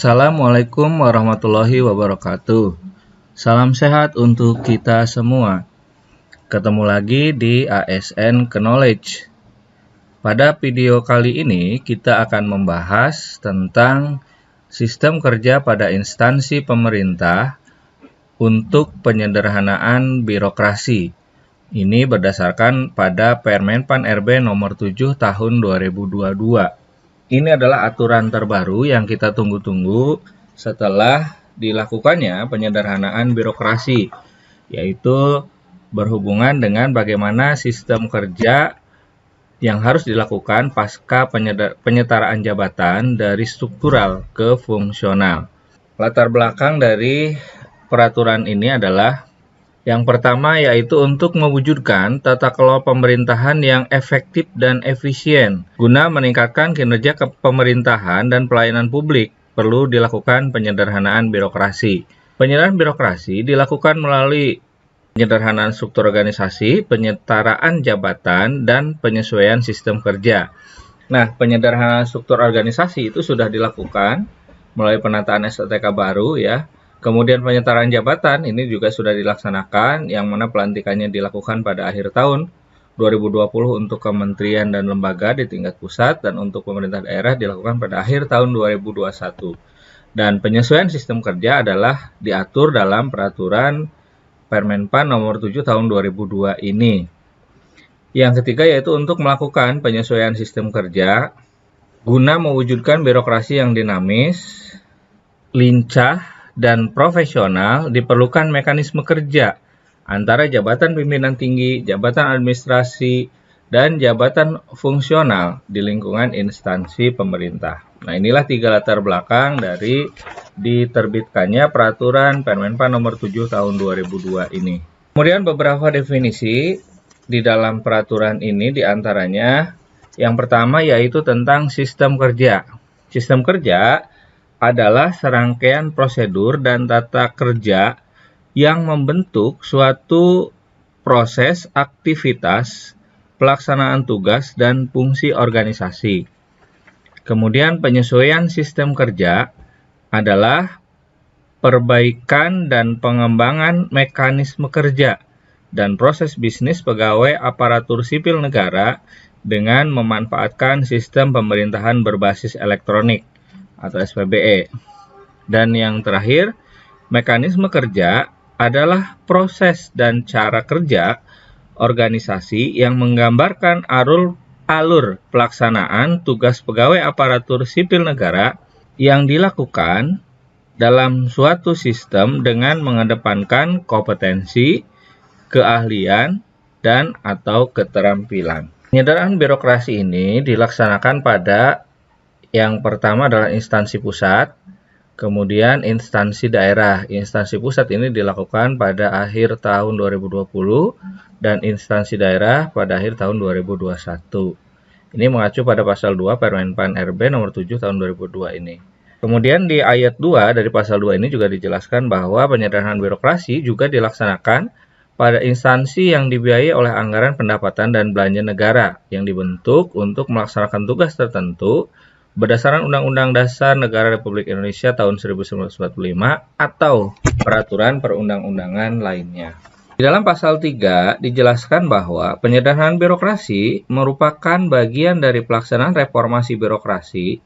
Assalamualaikum warahmatullahi wabarakatuh. Salam sehat untuk kita semua. Ketemu lagi di ASN Knowledge. Pada video kali ini kita akan membahas tentang sistem kerja pada instansi pemerintah untuk penyederhanaan birokrasi. Ini berdasarkan pada Permenpan RB nomor 7 tahun 2022. Ini adalah aturan terbaru yang kita tunggu-tunggu setelah dilakukannya penyederhanaan birokrasi, yaitu berhubungan dengan bagaimana sistem kerja yang harus dilakukan pasca penyetaraan jabatan dari struktural ke fungsional. Latar belakang dari peraturan ini adalah yang pertama yaitu untuk mewujudkan tata kelola pemerintahan yang efektif dan efisien. Guna meningkatkan kinerja kepemerintahan dan pelayanan publik, perlu dilakukan penyederhanaan birokrasi. Penyederhanaan birokrasi dilakukan melalui penyederhanaan struktur organisasi, penyetaraan jabatan, dan penyesuaian sistem kerja. Nah, penyederhanaan struktur organisasi itu sudah dilakukan melalui penataan STK baru ya. Kemudian penyetaraan jabatan ini juga sudah dilaksanakan, yang mana pelantikannya dilakukan pada akhir tahun 2020 untuk kementerian dan lembaga di tingkat pusat, dan untuk pemerintah daerah dilakukan pada akhir tahun 2021. Dan penyesuaian sistem kerja adalah diatur dalam peraturan Permenpan nomor 7 tahun 2002 ini. Yang ketiga yaitu untuk melakukan penyesuaian sistem kerja guna mewujudkan birokrasi yang dinamis, lincah, dan profesional. Diperlukan mekanisme kerja antara jabatan pimpinan tinggi, jabatan administrasi, dan jabatan fungsional di lingkungan instansi pemerintah. Nah, inilah tiga latar belakang dari diterbitkannya peraturan Permenpan nomor 7 tahun 2002 ini. Kemudian beberapa definisi di dalam peraturan ini diantaranya yang pertama yaitu tentang sistem kerja. Sistem kerja adalah serangkaian prosedur dan tata kerja yang membentuk suatu proses, aktivitas, pelaksanaan tugas, dan fungsi organisasi. Kemudian penyesuaian sistem kerja adalah perbaikan dan pengembangan mekanisme kerja dan proses bisnis pegawai aparatur sipil negara dengan memanfaatkan sistem pemerintahan berbasis elektronik atau SPBE. Dan yang terakhir, mekanisme kerja adalah proses dan cara kerja organisasi yang menggambarkan alur pelaksanaan tugas pegawai aparatur sipil negara yang dilakukan dalam suatu sistem dengan mengedepankan kompetensi, keahlian, dan atau keterampilan. Penyederhanaan birokrasi ini dilaksanakan pada yang pertama adalah instansi pusat, kemudian instansi daerah. Instansi pusat ini dilakukan pada akhir tahun 2020 dan instansi daerah pada akhir tahun 2021. Ini mengacu pada pasal 2 Permenpan RB nomor 7 tahun 2002 ini. Kemudian di ayat 2 dari pasal 2 ini juga dijelaskan bahwa penyederhanaan birokrasi juga dilaksanakan pada instansi yang dibiayai oleh anggaran pendapatan dan belanja negara yang dibentuk untuk melaksanakan tugas tertentu berdasarkan Undang-Undang Dasar Negara Republik Indonesia tahun 1945 atau peraturan perundang-undangan lainnya. Di dalam pasal 3 dijelaskan bahwa penyederhanaan birokrasi merupakan bagian dari pelaksanaan reformasi birokrasi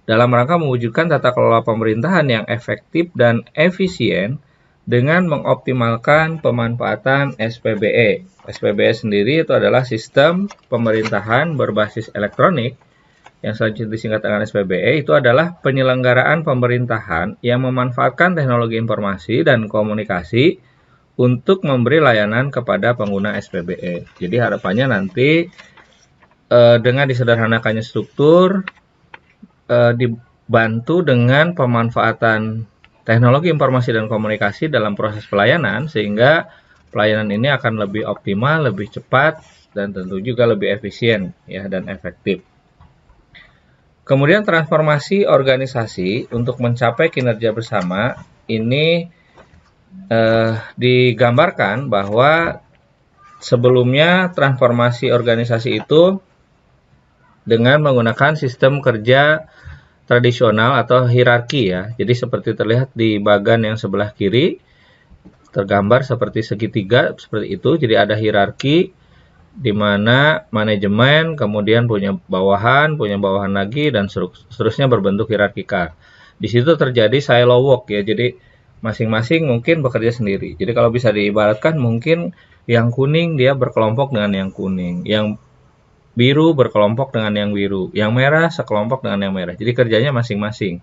dalam rangka mewujudkan tata kelola pemerintahan yang efektif dan efisien dengan mengoptimalkan pemanfaatan SPBE. SPBE sendiri itu adalah sistem pemerintahan berbasis elektronik yang selanjutnya disingkat dengan SPBE. Itu adalah penyelenggaraan pemerintahan yang memanfaatkan teknologi informasi dan komunikasi untuk memberi layanan kepada pengguna SPBE. Jadi harapannya nanti dengan disederhanakannya struktur, dibantu dengan pemanfaatan teknologi informasi dan komunikasi dalam proses pelayanan, sehingga pelayanan ini akan lebih optimal, lebih cepat, dan tentu juga lebih efisien ya, dan efektif. Kemudian transformasi organisasi untuk mencapai kinerja bersama ini digambarkan bahwa sebelumnya transformasi organisasi itu dengan menggunakan sistem kerja tradisional atau hierarki ya. Jadi seperti terlihat di bagan yang sebelah kiri tergambar seperti segitiga seperti itu. Jadi ada hierarki di mana manajemen kemudian punya bawahan lagi dan seterusnya berbentuk hierarkikal. Di situ terjadi silo work ya. Jadi masing-masing mungkin bekerja sendiri. Jadi kalau bisa diibaratkan mungkin yang kuning dia berkelompok dengan yang kuning, yang biru berkelompok dengan yang biru, yang merah sekelompok dengan yang merah. Jadi kerjanya masing-masing.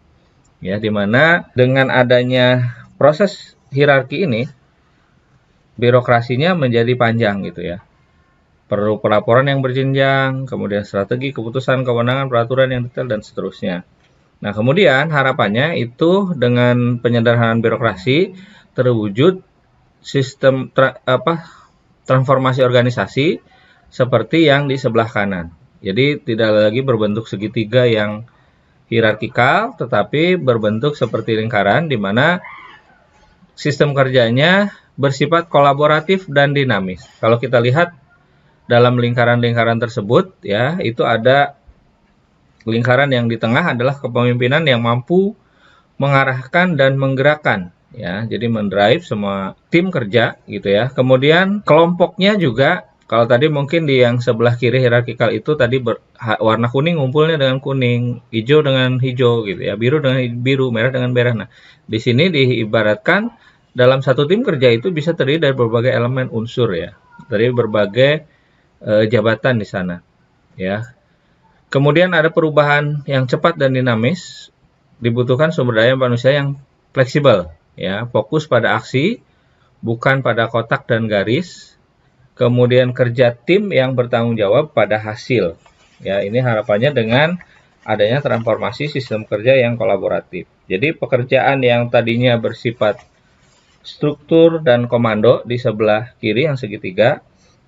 Ya, dimana dengan adanya proses hierarki ini, birokrasinya menjadi panjang gitu ya. Perlu pelaporan yang berjenjang, kemudian strategi, keputusan, kewenangan, peraturan yang detail, dan seterusnya. Nah, kemudian harapannya itu dengan penyederhanaan birokrasi terwujud sistem transformasi organisasi seperti yang di sebelah kanan. Jadi tidak lagi berbentuk segitiga yang hierarkikal, tetapi berbentuk seperti lingkaran di mana sistem kerjanya bersifat kolaboratif dan dinamis. Kalau kita lihat dalam lingkaran-lingkaran tersebut, ya itu ada lingkaran yang di tengah adalah kepemimpinan yang mampu mengarahkan dan menggerakkan. Ya, jadi mendrive semua tim kerja gitu ya. Kemudian kelompoknya juga, kalau tadi mungkin di yang sebelah kiri hierarkikal itu tadi warna kuning ngumpulnya dengan kuning, hijau dengan hijau gitu ya, biru dengan biru, merah dengan merah. Nah, di sini diibaratkan dalam satu tim kerja itu bisa terdiri dari berbagai elemen unsur ya, dari berbagai jabatan di sana ya. Kemudian ada perubahan yang cepat dan dinamis, dibutuhkan sumber daya manusia yang fleksibel ya, fokus pada aksi bukan pada kotak dan garis. Kemudian kerja tim yang bertanggung jawab pada hasil. Ya, ini harapannya dengan adanya transformasi sistem kerja yang kolaboratif. Jadi pekerjaan yang tadinya bersifat struktur dan komando di sebelah kiri yang segitiga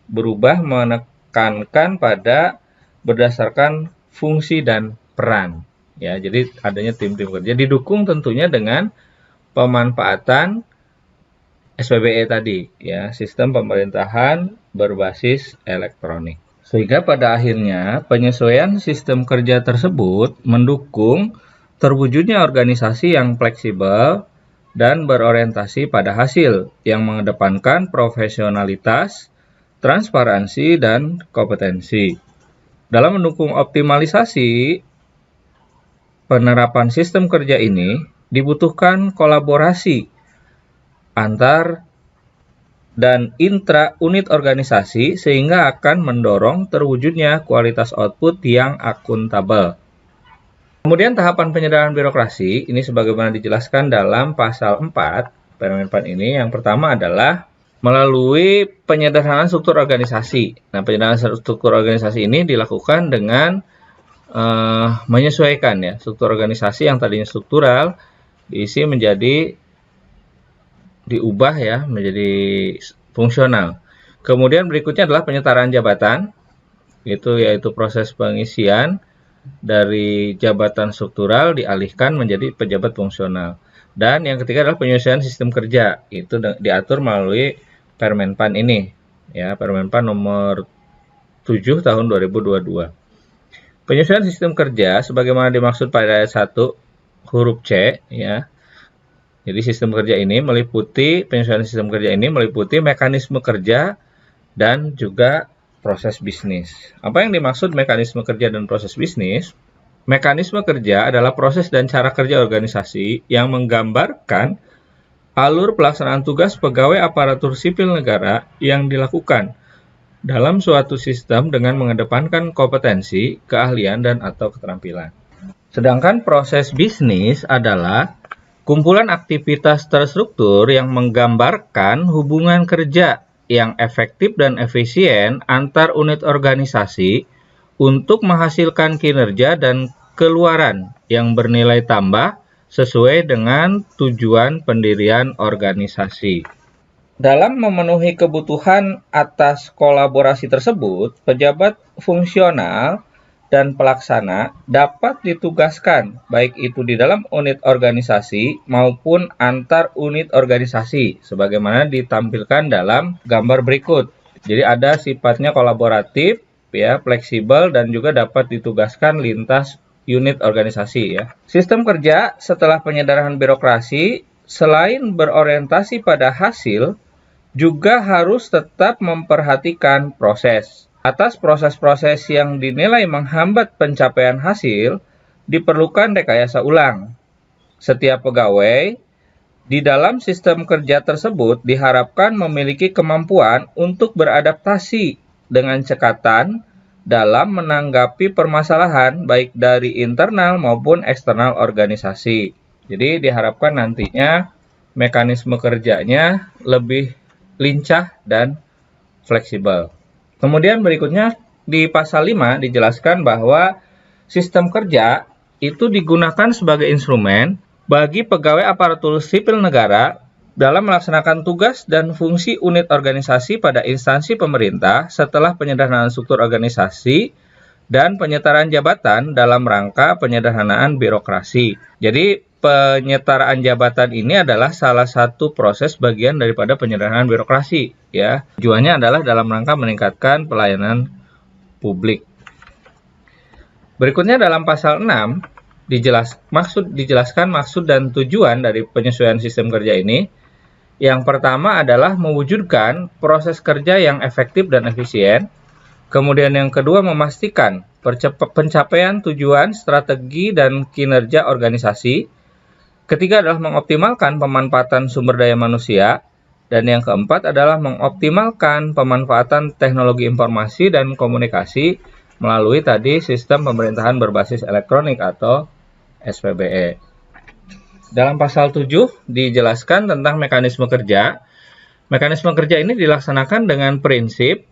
berubah menekankan pada berdasarkan fungsi dan peran. Ya, jadi adanya tim-tim kerja didukung tentunya dengan pemanfaatan SPBE tadi, ya, sistem pemerintahan berbasis elektronik. Sehingga pada akhirnya penyesuaian sistem kerja tersebut mendukung terwujudnya organisasi yang fleksibel dan berorientasi pada hasil yang mengedepankan profesionalitas, transparansi, dan kompetensi. Dalam mendukung optimalisasi penerapan sistem kerja ini dibutuhkan kolaborasi antar dan intra unit organisasi sehingga akan mendorong terwujudnya kualitas output yang akuntabel. Kemudian tahapan penyederhanaan birokrasi ini sebagaimana dijelaskan dalam pasal 4 Permen PAN ini, yang pertama adalah melalui penyederhanaan struktur organisasi. Nah, penyederhanaan struktur organisasi ini dilakukan dengan menyesuaikan ya struktur organisasi yang tadinya struktural diisi menjadi diubah ya menjadi fungsional. Kemudian berikutnya adalah penyetaraan jabatan, yaitu proses pengisian dari jabatan struktural dialihkan menjadi pejabat fungsional. Dan yang ketiga adalah penyesuaian sistem kerja, itu diatur melalui Permen PAN ini, ya, Permen PAN nomor 7 tahun 2022. Penyesuaian sistem kerja sebagaimana dimaksud pada ayat 1 huruf C, ya. Jadi penyesuaian sistem kerja ini meliputi mekanisme kerja dan juga proses bisnis. Apa yang dimaksud mekanisme kerja dan proses bisnis? Mekanisme kerja adalah proses dan cara kerja organisasi yang menggambarkan alur pelaksanaan tugas pegawai aparatur sipil negara yang dilakukan dalam suatu sistem dengan mengedepankan kompetensi, keahlian, dan atau keterampilan. Sedangkan proses bisnis adalah kumpulan aktivitas terstruktur yang menggambarkan hubungan kerja yang efektif dan efisien antar unit organisasi untuk menghasilkan kinerja dan keluaran yang bernilai tambah sesuai dengan tujuan pendirian organisasi. Dalam memenuhi kebutuhan atas kolaborasi tersebut, pejabat fungsional dan pelaksana dapat ditugaskan baik itu di dalam unit organisasi maupun antar unit organisasi sebagaimana ditampilkan dalam gambar berikut. Jadi ada sifatnya kolaboratif, ya, fleksibel, dan juga dapat ditugaskan lintas unit organisasi ya. Sistem kerja setelah penyederhanaan birokrasi selain berorientasi pada hasil, juga harus tetap memperhatikan proses. Atas proses-proses yang dinilai menghambat pencapaian hasil, diperlukan rekayasa ulang. Setiap pegawai di dalam sistem kerja tersebut diharapkan memiliki kemampuan untuk beradaptasi dengan cekatan dalam menanggapi permasalahan baik dari internal maupun eksternal organisasi. Jadi diharapkan nantinya mekanisme kerjanya lebih lincah dan fleksibel. Kemudian berikutnya di pasal 5 dijelaskan bahwa sistem kerja itu digunakan sebagai instrumen bagi pegawai aparatur sipil negara dalam melaksanakan tugas dan fungsi unit organisasi pada instansi pemerintah setelah penyederhanaan struktur organisasi dan penyetaraan jabatan dalam rangka penyederhanaan birokrasi. Jadi penyetaraan jabatan ini adalah salah satu proses bagian daripada penyederhanaan birokrasi ya. Tujuannya adalah dalam rangka meningkatkan pelayanan publik. Berikutnya dalam pasal 6 dijelaskan maksud dan tujuan dari penyesuaian sistem kerja ini. Yang pertama adalah mewujudkan proses kerja yang efektif dan efisien. Kemudian yang kedua memastikan pencapaian tujuan, strategi, dan kinerja organisasi. Ketiga adalah mengoptimalkan pemanfaatan sumber daya manusia. Dan yang keempat adalah mengoptimalkan pemanfaatan teknologi informasi dan komunikasi melalui tadi sistem pemerintahan berbasis elektronik atau SPBE. Dalam pasal 7 dijelaskan tentang mekanisme kerja. Mekanisme kerja ini dilaksanakan dengan prinsip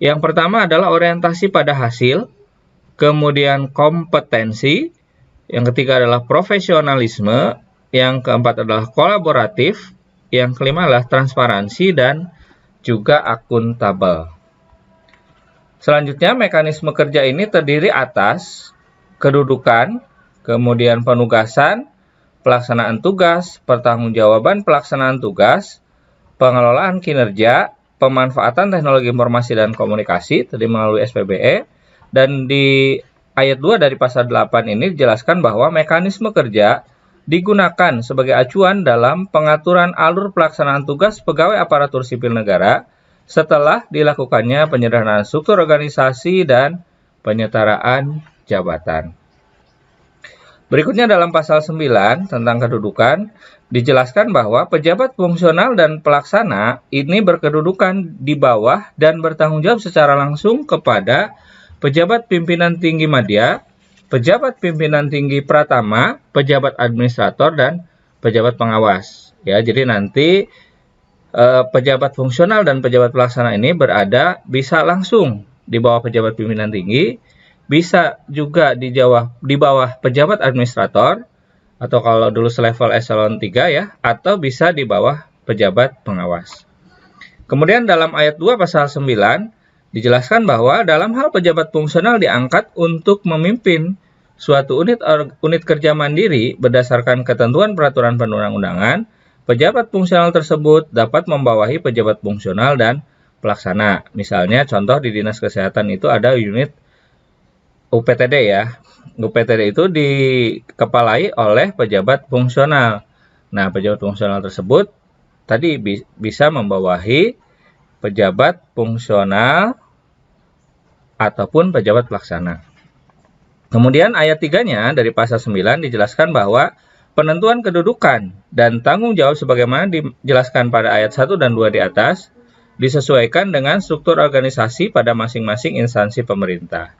yang pertama adalah orientasi pada hasil, kemudian kompetensi, yang ketiga adalah profesionalisme, yang keempat adalah kolaboratif, yang kelima adalah transparansi dan juga akuntabel. Selanjutnya mekanisme kerja ini terdiri atas kedudukan, kemudian penugasan, pelaksanaan tugas, pertanggungjawaban pelaksanaan tugas, pengelolaan kinerja, pemanfaatan teknologi informasi dan komunikasi, tadi melalui SPBE, dan di ayat 2 dari pasal 8 ini dijelaskan bahwa mekanisme kerja digunakan sebagai acuan dalam pengaturan alur pelaksanaan tugas pegawai aparatur sipil negara setelah dilakukannya penyederhanaan struktur organisasi dan penyetaraan jabatan. Berikutnya dalam pasal 9 tentang kedudukan, dijelaskan bahwa pejabat fungsional dan pelaksana ini berkedudukan di bawah dan bertanggung jawab secara langsung kepada pejabat pimpinan tinggi madya, pejabat pimpinan tinggi pratama, pejabat administrator, dan pejabat pengawas. Ya, jadi nanti pejabat fungsional dan pejabat pelaksana ini bisa langsung di bawah pejabat pimpinan tinggi, bisa juga di bawah pejabat administrator, atau kalau dulu selevel eselon 3 ya, atau bisa di bawah pejabat pengawas. Kemudian dalam ayat 2 pasal 9 dijelaskan bahwa dalam hal pejabat fungsional diangkat untuk memimpin suatu unit kerja mandiri berdasarkan ketentuan peraturan perundang-undangan, pejabat fungsional tersebut dapat membawahi pejabat fungsional dan pelaksana. Misalnya contoh di Dinas Kesehatan itu ada unit UPTD ya. UPTD itu dikepalai oleh pejabat fungsional. Nah, pejabat fungsional tersebut tadi bisa membawahi pejabat fungsional ataupun pejabat pelaksana. Kemudian ayat 3-nya dari pasal 9 dijelaskan bahwa penentuan kedudukan dan tanggung jawab sebagaimana dijelaskan pada ayat 1 dan 2 di atas disesuaikan dengan struktur organisasi pada masing-masing instansi pemerintah.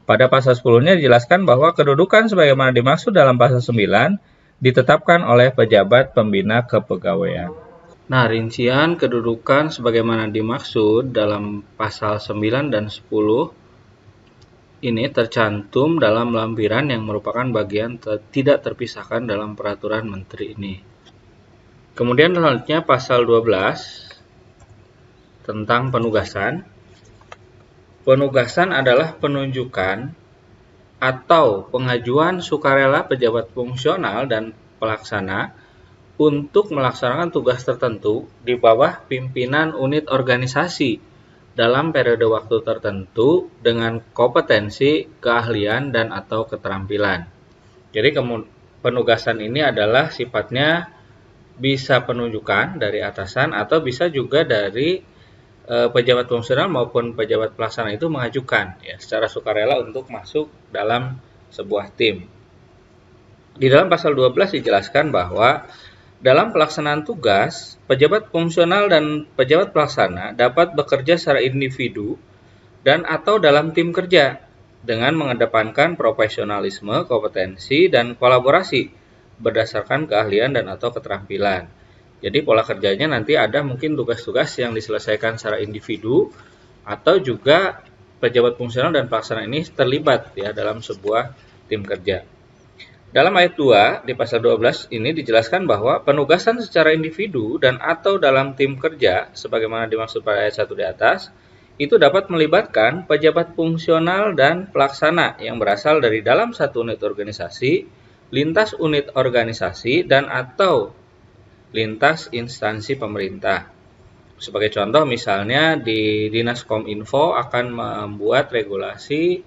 Pada pasal 10-nya dijelaskan bahwa kedudukan sebagaimana dimaksud dalam pasal 9 ditetapkan oleh pejabat pembina kepegawaian. Nah, rincian kedudukan sebagaimana dimaksud dalam pasal 9 dan 10 ini tercantum dalam lampiran yang merupakan bagian tidak terpisahkan dalam peraturan menteri ini. Kemudian selanjutnya pasal 12 tentang penugasan. Penugasan adalah penunjukan atau pengajuan sukarela pejabat fungsional dan pelaksana untuk melaksanakan tugas tertentu di bawah pimpinan unit organisasi dalam periode waktu tertentu dengan kompetensi, keahlian, dan atau keterampilan. Jadi penugasan ini adalah sifatnya bisa penunjukan dari atasan atau bisa juga dari pejabat fungsional maupun pejabat pelaksana itu mengajukan ya secara sukarela untuk masuk dalam sebuah tim. Di dalam pasal 12 dijelaskan bahwa dalam pelaksanaan tugas, pejabat fungsional dan pejabat pelaksana dapat bekerja secara individu dan atau dalam tim kerja dengan mengedepankan profesionalisme, kompetensi, dan kolaborasi berdasarkan keahlian dan atau keterampilan. Jadi pola kerjanya nanti ada mungkin tugas-tugas yang diselesaikan secara individu atau juga pejabat fungsional dan pelaksana ini terlibat ya dalam sebuah tim kerja. Dalam ayat 2 di pasal 12 ini dijelaskan bahwa penugasan secara individu dan atau dalam tim kerja sebagaimana dimaksud pada ayat 1 di atas itu dapat melibatkan pejabat fungsional dan pelaksana yang berasal dari dalam satu unit organisasi, lintas unit organisasi, dan atau lintas instansi pemerintah. Sebagai contoh misalnya di Dinas Kominfo akan membuat regulasi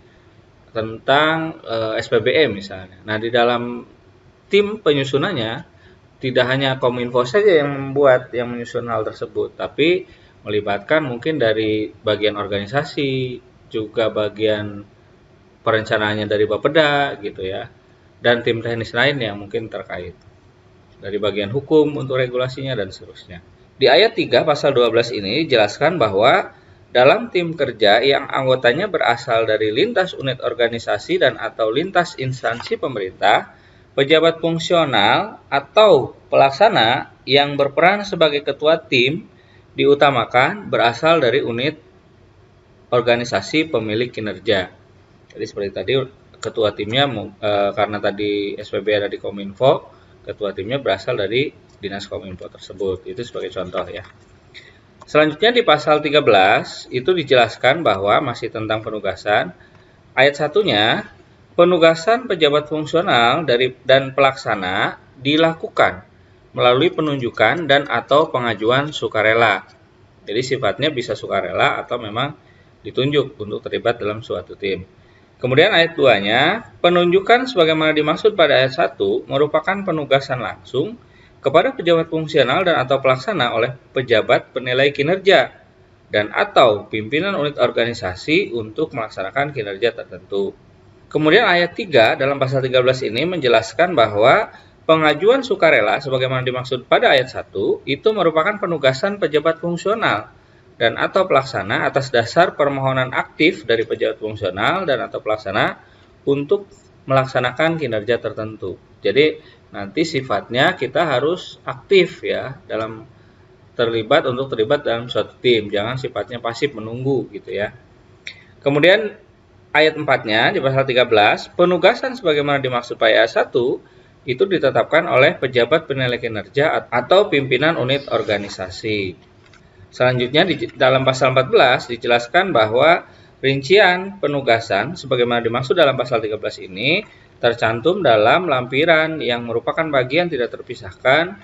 tentang SPBE misalnya. Nah, di dalam tim penyusunannya tidak hanya Kominfo saja yang menyusun hal tersebut, tapi melibatkan mungkin dari bagian organisasi, juga bagian perencanaannya dari Bapeda gitu ya, dan tim teknis lain yang mungkin terkait. Dari bagian hukum untuk regulasinya dan seterusnya. Di ayat 3 pasal 12 ini dijelaskan bahwa dalam tim kerja yang anggotanya berasal dari lintas unit organisasi dan atau lintas instansi pemerintah, pejabat fungsional atau pelaksana yang berperan sebagai ketua tim diutamakan berasal dari unit organisasi pemilik kinerja. Jadi seperti tadi ketua timnya karena tadi SPB ada di Kominfo, ketua timnya berasal dari Dinas Kominfo tersebut. Itu sebagai contoh ya. Selanjutnya di pasal 13 itu dijelaskan bahwa masih tentang penugasan. Ayat 1-nya, penugasan pejabat fungsional dan pelaksana dilakukan melalui penunjukan dan atau pengajuan sukarela. Jadi sifatnya bisa sukarela atau memang ditunjuk untuk terlibat dalam suatu tim. Kemudian ayat 2-nya, penunjukan sebagaimana dimaksud pada ayat 1 merupakan penugasan langsung kepada pejabat fungsional dan atau pelaksana oleh pejabat penilai kinerja dan atau pimpinan unit organisasi untuk melaksanakan kinerja tertentu. Kemudian ayat 3 dalam pasal 13 ini menjelaskan bahwa pengajuan sukarela sebagaimana dimaksud pada ayat 1 itu merupakan penugasan pejabat fungsional dan atau pelaksana atas dasar permohonan aktif dari pejabat fungsional dan atau pelaksana untuk melaksanakan kinerja tertentu. Jadi nanti sifatnya kita harus aktif ya dalam terlibat dalam suatu tim, jangan sifatnya pasif menunggu gitu ya. Kemudian ayat 4-nya di pasal 13, penugasan sebagaimana dimaksud pada ayat 1 itu ditetapkan oleh pejabat penilai kinerja atau pimpinan unit organisasi. Selanjutnya di dalam pasal 14 dijelaskan bahwa rincian penugasan sebagaimana dimaksud dalam pasal 13 ini tercantum dalam lampiran yang merupakan bagian tidak terpisahkan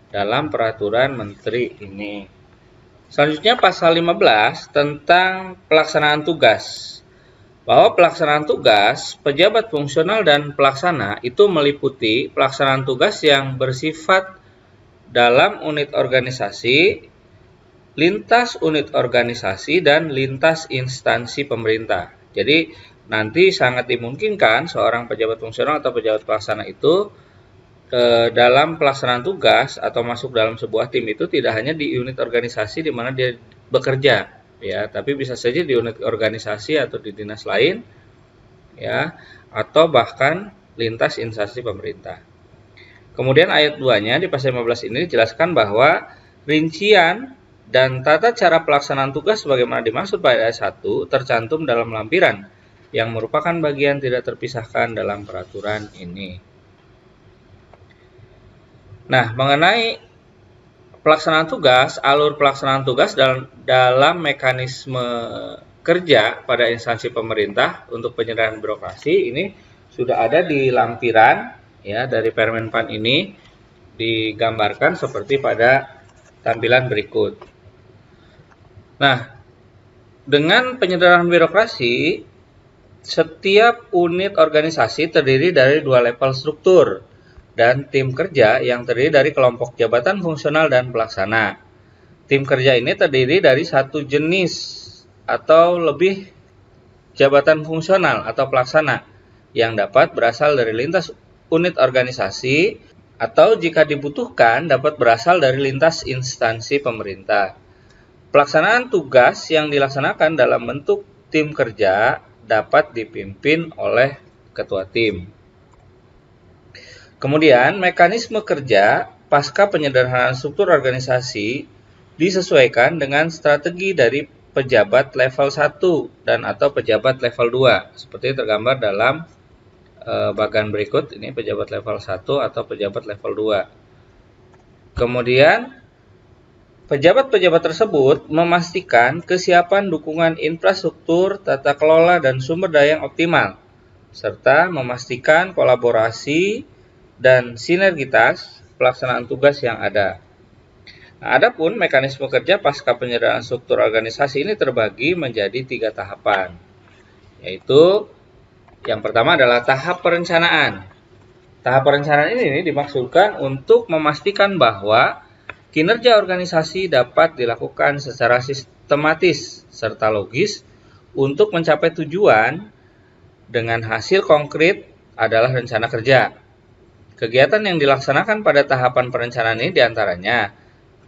dalam peraturan menteri ini. Selanjutnya pasal 15 tentang pelaksanaan tugas. Bahwa pelaksanaan tugas pejabat fungsional dan pelaksana itu meliputi pelaksanaan tugas yang bersifat dalam unit organisasi, lintas unit organisasi, dan lintas instansi pemerintah. Jadi nanti sangat dimungkinkan seorang pejabat fungsional atau pejabat pelaksana itu dalam pelaksanaan tugas atau masuk dalam sebuah tim itu tidak hanya di unit organisasi di mana dia bekerja, ya, tapi bisa saja di unit organisasi atau di dinas lain, ya, atau bahkan lintas instansi pemerintah. Kemudian ayat 2-nya di pasal 15 ini dijelaskan bahwa rincian dan tata cara pelaksanaan tugas sebagaimana dimaksud pada ayat 1 tercantum dalam lampiran yang merupakan bagian tidak terpisahkan dalam peraturan ini. Nah, mengenai pelaksanaan tugas, alur pelaksanaan tugas dalam mekanisme kerja pada instansi pemerintah untuk penyederhanaan birokrasi ini sudah ada di lampiran ya dari Permenpan ini digambarkan seperti pada tampilan berikut. Nah, Dengan penyederhanaan birokrasi, setiap unit organisasi terdiri dari 2 level struktur dan tim kerja yang terdiri dari kelompok jabatan fungsional dan pelaksana. Tim kerja ini terdiri dari satu jenis atau lebih jabatan fungsional atau pelaksana yang dapat berasal dari lintas unit organisasi atau jika dibutuhkan dapat berasal dari lintas instansi pemerintah. Pelaksanaan tugas yang dilaksanakan dalam bentuk tim kerja dapat dipimpin oleh ketua tim. Kemudian, mekanisme kerja pasca penyederhanaan struktur organisasi disesuaikan dengan strategi dari pejabat level 1 dan atau pejabat level 2, seperti tergambar dalam bagan berikut. Ini pejabat level 1 atau pejabat level 2. Kemudian, pejabat-pejabat tersebut memastikan kesiapan dukungan infrastruktur, tata kelola, dan sumber daya yang optimal, serta memastikan kolaborasi dan sinergitas pelaksanaan tugas yang ada. Nah, adapun mekanisme kerja pasca penyederhanaan struktur organisasi ini terbagi menjadi 3 tahapan, yaitu yang pertama adalah tahap perencanaan. Tahap perencanaan ini dimaksudkan untuk memastikan bahwa kinerja organisasi dapat dilakukan secara sistematis serta logis untuk mencapai tujuan dengan hasil konkret adalah rencana kerja. Kegiatan yang dilaksanakan pada tahapan perencanaan ini diantaranya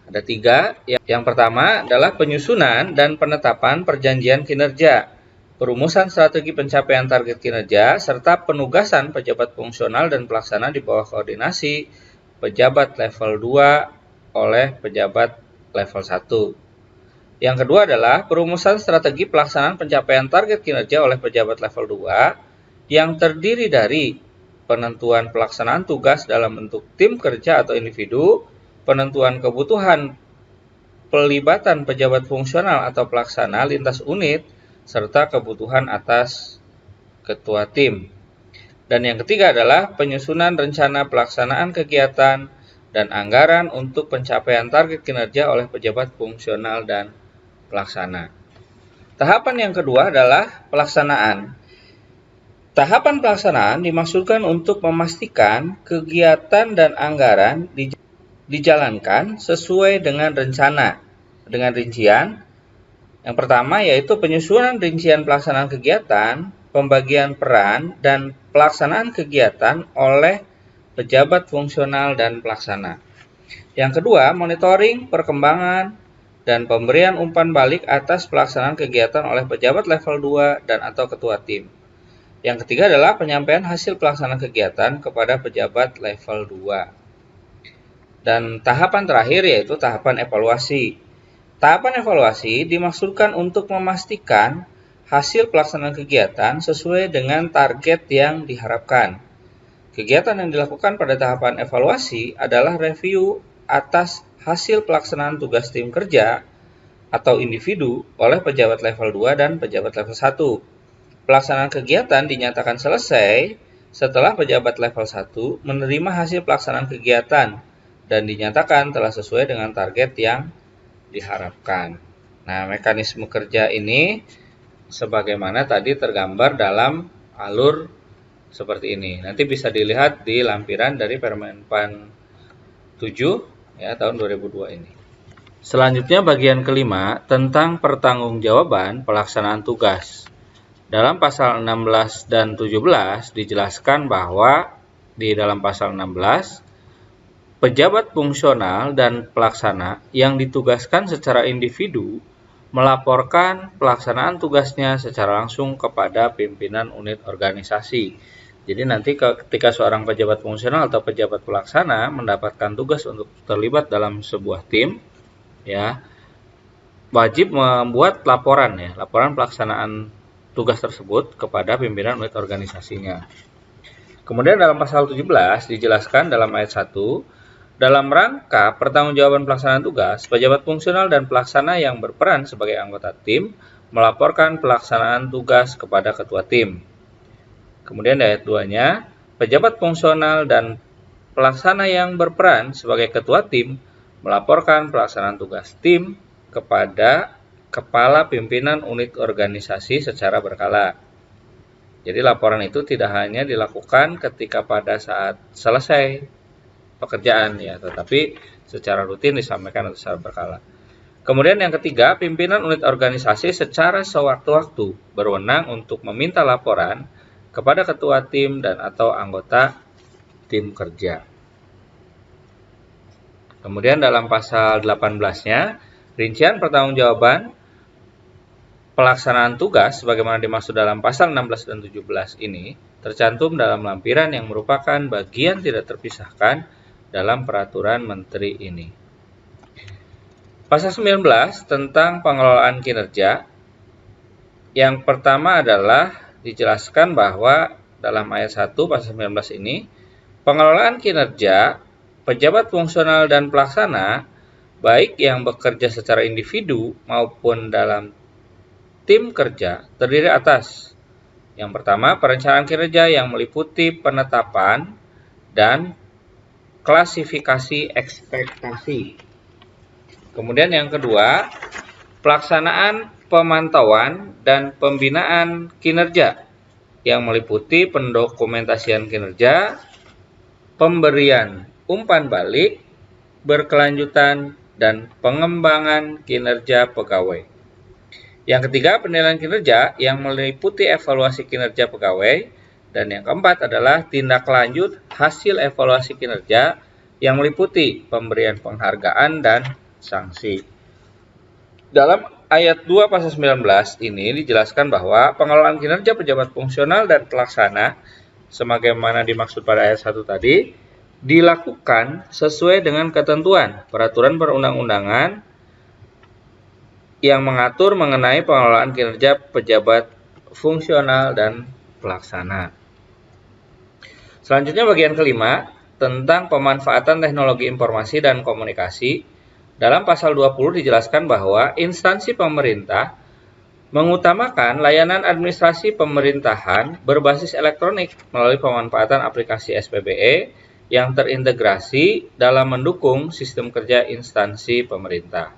ada 3. Yang pertama adalah penyusunan dan penetapan perjanjian kinerja, perumusan strategi pencapaian target kinerja, serta penugasan pejabat fungsional dan pelaksana di bawah koordinasi pejabat level 2 oleh pejabat level 1. Yang kedua adalah perumusan strategi pelaksanaan pencapaian target kinerja oleh pejabat level 2 yang terdiri dari penentuan pelaksanaan tugas dalam bentuk tim kerja atau individu, penentuan kebutuhan pelibatan pejabat fungsional atau pelaksana lintas unit, serta kebutuhan atas ketua tim. Dan yang ketiga adalah penyusunan rencana pelaksanaan kegiatan dan anggaran untuk pencapaian target kinerja oleh pejabat fungsional dan pelaksana. Tahapan yang kedua adalah pelaksanaan. Tahapan pelaksanaan dimaksudkan untuk memastikan kegiatan dan anggaran dijalankan sesuai dengan rencana, dengan rincian. Yang pertama yaitu penyusunan rincian pelaksanaan kegiatan, pembagian peran, dan pelaksanaan kegiatan oleh pejabat fungsional dan pelaksana. Yang kedua, monitoring perkembangan dan pemberian umpan balik atas pelaksanaan kegiatan oleh pejabat level 2 dan atau ketua tim. Yang ketiga adalah penyampaian hasil pelaksanaan kegiatan kepada pejabat level 2. Dan tahapan terakhir yaitu tahapan evaluasi. Tahapan evaluasi dimaksudkan untuk memastikan hasil pelaksanaan kegiatan sesuai dengan target yang diharapkan. Kegiatan yang dilakukan pada tahapan evaluasi adalah review atas hasil pelaksanaan tugas tim kerja atau individu oleh pejabat level 2 dan pejabat level 1. Pelaksanaan kegiatan dinyatakan selesai setelah pejabat level 1 menerima hasil pelaksanaan kegiatan dan dinyatakan telah sesuai dengan target yang diharapkan. Nah, mekanisme kerja ini sebagaimana tadi tergambar dalam alur seperti ini. Nanti bisa dilihat di lampiran dari Permenpan 7 ya, tahun 2002 ini. Selanjutnya bagian kelima tentang pertanggungjawaban pelaksanaan tugas. Dalam pasal 16 dan 17 dijelaskan bahwa di dalam pasal 16 pejabat fungsional dan pelaksana yang ditugaskan secara individu melaporkan pelaksanaan tugasnya secara langsung kepada pimpinan unit organisasi. Jadi nanti ketika seorang pejabat fungsional atau pejabat pelaksana mendapatkan tugas untuk terlibat dalam sebuah tim, ya, wajib membuat laporan laporan pelaksanaan tugas tersebut kepada pimpinan unit organisasinya. Kemudian dalam pasal 17 dijelaskan dalam ayat 1, dalam rangka pertanggungjawaban pelaksanaan tugas, pejabat fungsional dan pelaksana yang berperan sebagai anggota tim melaporkan pelaksanaan tugas kepada ketua tim. Kemudian ayat 2-nya, pejabat fungsional dan pelaksana yang berperan sebagai ketua tim melaporkan pelaksanaan tugas tim kepada kepala pimpinan unit organisasi secara berkala. Jadi laporan itu tidak hanya dilakukan ketika pada saat selesai pekerjaan ya, tetapi secara rutin disampaikan secara berkala. Kemudian yang ketiga, pimpinan unit organisasi secara sewaktu-waktu berwenang untuk meminta laporan kepada ketua tim dan atau anggota tim kerja. Kemudian dalam pasal 18-nya, rincian pertanggungjawaban pelaksanaan tugas sebagaimana dimaksud dalam pasal 16 dan 17 ini tercantum dalam lampiran yang merupakan bagian tidak terpisahkan dalam peraturan menteri ini. Pasal 19 tentang pengelolaan kinerja. Yang pertama adalah dijelaskan bahwa dalam ayat 1 pasal 19 ini, pengelolaan kinerja pejabat fungsional dan pelaksana baik yang bekerja secara individu maupun dalam tim kerja terdiri atas yang pertama, perencanaan kinerja yang meliputi penetapan dan klasifikasi ekspektasi. Kemudian yang kedua, pelaksanaan pemantauan dan pembinaan kinerja yang meliputi pendokumentasian kinerja, pemberian umpan balik, berkelanjutan, dan pengembangan kinerja pegawai. Yang ketiga, penilaian kinerja yang meliputi evaluasi kinerja pegawai. Dan yang keempat adalah tindak lanjut hasil evaluasi kinerja yang meliputi pemberian penghargaan dan sanksi. Dalam ayat 2 pasal 19 ini dijelaskan bahwa pengelolaan kinerja pejabat fungsional dan pelaksana sebagaimana dimaksud pada ayat 1 tadi dilakukan sesuai dengan ketentuan peraturan perundang-undangan yang mengatur mengenai pengelolaan kinerja pejabat fungsional dan pelaksana. Selanjutnya bagian kelima, tentang pemanfaatan teknologi informasi dan komunikasi. Dalam pasal 20 dijelaskan bahwa instansi pemerintah mengutamakan layanan administrasi pemerintahan berbasis elektronik melalui pemanfaatan aplikasi SPBE yang terintegrasi dalam mendukung sistem kerja instansi pemerintah.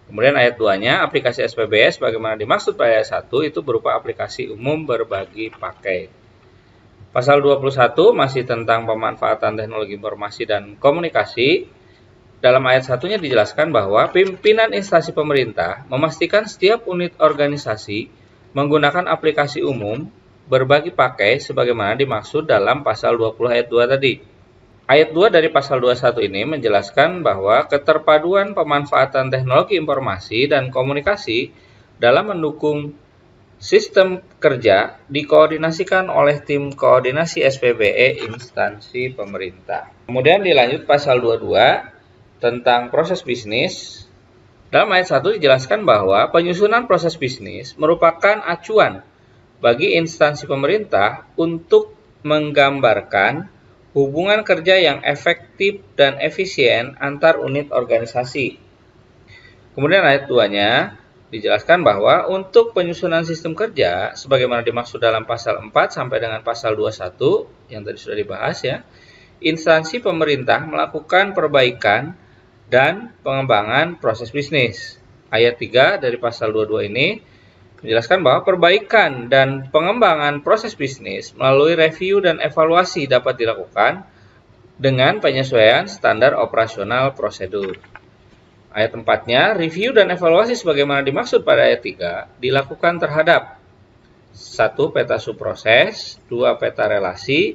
Kemudian ayat 2-nya, aplikasi SPBE sebagaimana dimaksud pada ayat 1 itu berupa aplikasi umum berbagi pakai. Pasal 21 masih tentang pemanfaatan teknologi informasi dan komunikasi. Dalam ayat 1-nya dijelaskan bahwa pimpinan instansi pemerintah memastikan setiap unit organisasi menggunakan aplikasi umum berbagi pakai sebagaimana dimaksud dalam pasal 20 ayat 2 tadi. Ayat 2 dari pasal 21 ini menjelaskan bahwa keterpaduan pemanfaatan teknologi informasi dan komunikasi dalam mendukung sistem kerja dikoordinasikan oleh tim koordinasi SPBE instansi pemerintah. Kemudian dilanjut pasal 22 tentang proses bisnis. Dalam ayat 1 dijelaskan bahwa penyusunan proses bisnis merupakan acuan bagi instansi pemerintah untuk menggambarkan hubungan kerja yang efektif dan efisien antar unit organisasi. Kemudian ayat 2-nya dijelaskan bahwa untuk penyusunan sistem kerja sebagaimana dimaksud dalam pasal 4 sampai dengan pasal 21 yang tadi sudah dibahas ya, instansi pemerintah melakukan perbaikan dan pengembangan proses bisnis. Ayat 3 dari pasal 22 ini menjelaskan bahwa perbaikan dan pengembangan proses bisnis melalui review dan evaluasi dapat dilakukan dengan penyesuaian standar operasional prosedur. Ayat 4-nya, review dan evaluasi sebagaimana dimaksud pada ayat 3 dilakukan terhadap 1. Peta subproses, 2. Peta relasi,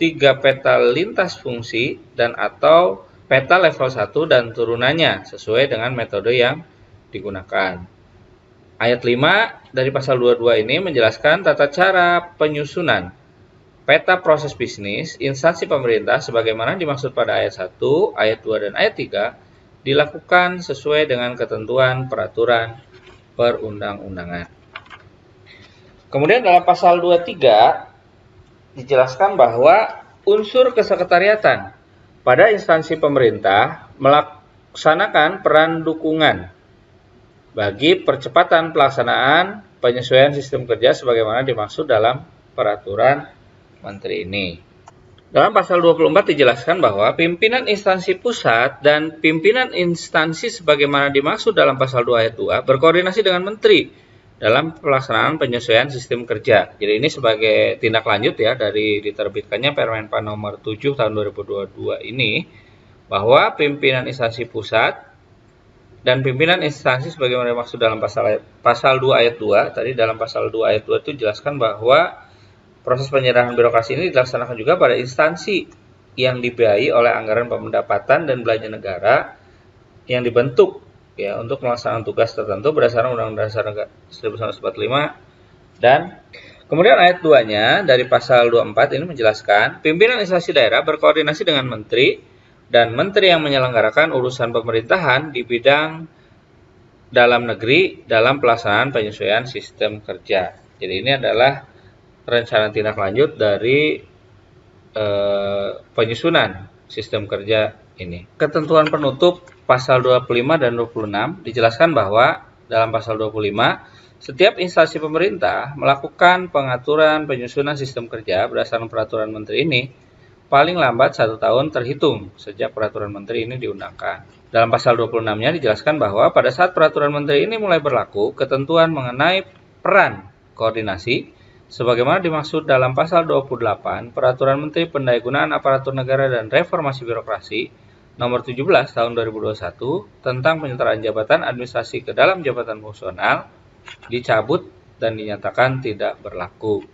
3. Peta lintas fungsi, dan atau peta level 1 dan turunannya sesuai dengan metode yang digunakan. Ayat 5 dari pasal 22 ini menjelaskan tata cara penyusunan peta proses bisnis instansi pemerintah sebagaimana dimaksud pada ayat 1, ayat 2, dan ayat 3 dilakukan sesuai dengan ketentuan peraturan perundang-undangan. Kemudian dalam pasal 23 dijelaskan bahwa unsur kesekretariatan pada instansi pemerintah melaksanakan peran dukungan bagi percepatan pelaksanaan penyesuaian sistem kerja sebagaimana dimaksud dalam peraturan menteri ini. Dalam pasal 24 dijelaskan bahwa pimpinan instansi pusat dan pimpinan instansi sebagaimana dimaksud dalam pasal 2 ayat 2 berkoordinasi dengan menteri dalam pelaksanaan penyesuaian sistem kerja. Jadi ini sebagai tindak lanjut ya dari diterbitkannya Permenpan nomor 7 tahun 2022 ini, bahwa pimpinan instansi pusat dan pimpinan instansi sebagaimana dimaksud dalam pasal 2 ayat 2, tadi dalam pasal 2 ayat 2 itu dijelaskan bahwa proses penyerahan birokrasi ini dilaksanakan juga pada instansi yang dibiayai oleh anggaran pendapatan dan belanja negara yang dibentuk ya untuk melaksanakan tugas tertentu berdasarkan Undang-Undang Dasar 1945. Dan kemudian ayat 2-nya dari pasal 24 ini menjelaskan pimpinan instansi daerah berkoordinasi dengan menteri dan menteri yang menyelenggarakan urusan pemerintahan di bidang dalam negeri dalam pelaksanaan penyesuaian sistem kerja. Jadi ini adalah rencana tindak lanjut dari penyusunan sistem kerja ini. Ketentuan penutup pasal 25 dan 26 dijelaskan bahwa dalam pasal 25 setiap instansi pemerintah melakukan pengaturan penyusunan sistem kerja berdasarkan peraturan menteri ini paling lambat 1 tahun terhitung sejak peraturan menteri ini diundangkan. Dalam pasal 26-nya dijelaskan bahwa pada saat peraturan menteri ini mulai berlaku, ketentuan mengenai peran koordinasi sebagaimana dimaksud dalam pasal 28 Peraturan Menteri Pendayagunaan Aparatur Negara dan Reformasi Birokrasi Nomor 17 Tahun 2021 tentang penyertaan jabatan administrasi ke dalam jabatan fungsional dicabut dan dinyatakan tidak berlaku.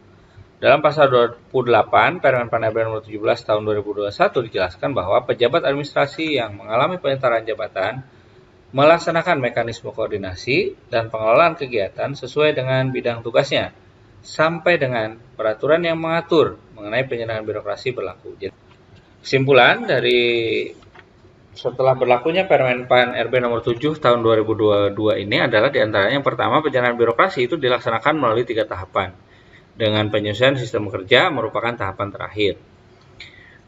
Dalam pasal 28 Permenpan RB Nomor 17 Tahun 2021 dijelaskan bahwa pejabat administrasi yang mengalami penyertaan jabatan melaksanakan mekanisme koordinasi dan pengelolaan kegiatan sesuai dengan bidang tugasnya sampai dengan peraturan yang mengatur mengenai penyerahan birokrasi berlaku. Kesimpulan dari setelah berlakunya Permenpan RB nomor 7 tahun 2022 ini adalah diantaranya yang pertama, penyerahan birokrasi itu dilaksanakan melalui 3 tahapan. Dengan penyelesaian sistem kerja merupakan tahapan terakhir.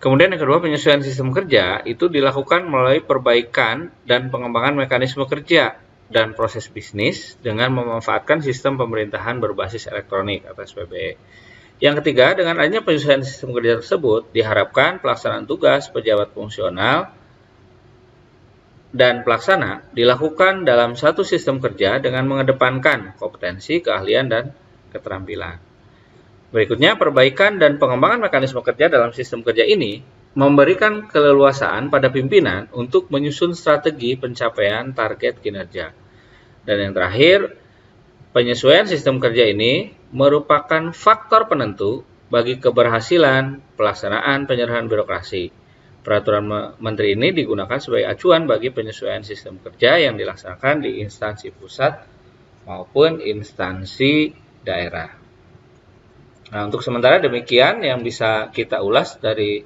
Kemudian yang kedua, penyesuaian sistem kerja itu dilakukan melalui perbaikan dan pengembangan mekanisme kerja dan proses bisnis dengan memanfaatkan sistem pemerintahan berbasis elektronik atau SPBE. Yang ketiga, dengan adanya penyesuaian sistem kerja tersebut, diharapkan pelaksanaan tugas pejabat fungsional dan pelaksana dilakukan dalam satu sistem kerja dengan mengedepankan kompetensi, keahlian, dan keterampilan. Berikutnya, perbaikan dan pengembangan mekanisme kerja dalam sistem kerja ini memberikan keleluasaan pada pimpinan untuk menyusun strategi pencapaian target kinerja. Dan yang terakhir, penyesuaian sistem kerja ini merupakan faktor penentu bagi keberhasilan pelaksanaan penyerahan birokrasi. Peraturan menteri ini digunakan sebagai acuan bagi penyesuaian sistem kerja yang dilaksanakan di instansi pusat maupun instansi daerah. Nah, untuk sementara demikian yang bisa kita ulas dari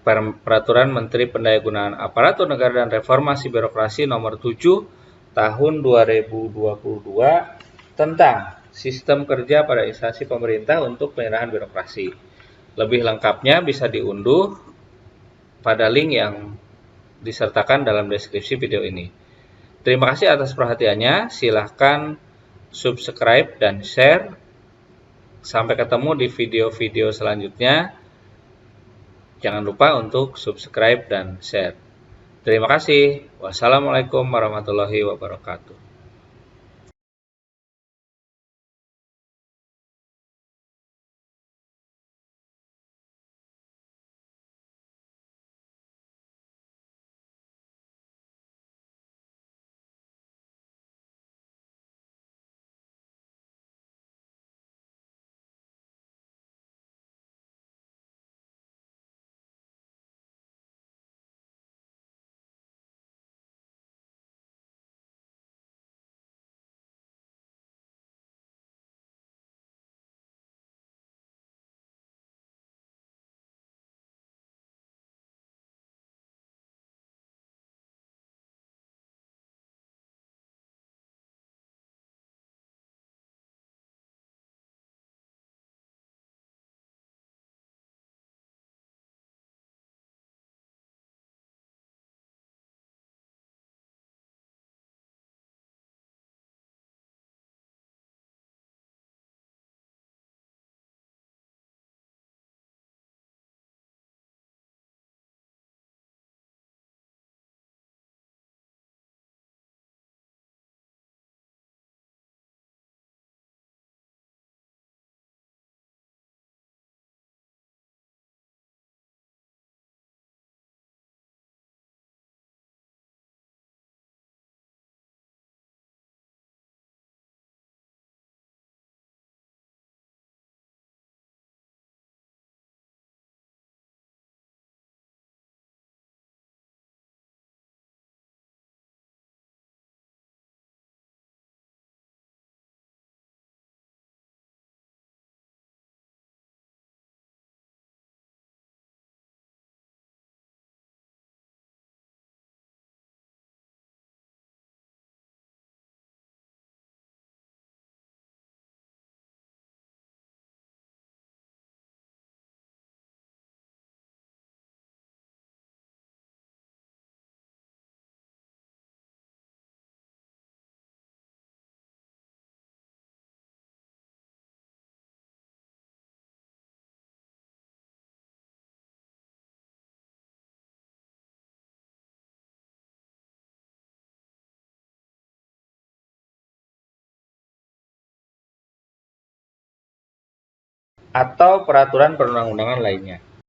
Peraturan Menteri Pendayagunaan Aparatur Negara dan Reformasi Birokrasi Nomor 7 Tahun 2022 tentang sistem kerja pada instansi pemerintah untuk penyerahan birokrasi. Lebih lengkapnya bisa diunduh pada link yang disertakan dalam deskripsi video ini. Terima kasih atas perhatiannya. Silahkan subscribe dan share. Sampai ketemu di video-video selanjutnya. Jangan lupa untuk subscribe dan share. Terima kasih. Wassalamualaikum warahmatullahi wabarakatuh. atau peraturan perundang-undangan lainnya.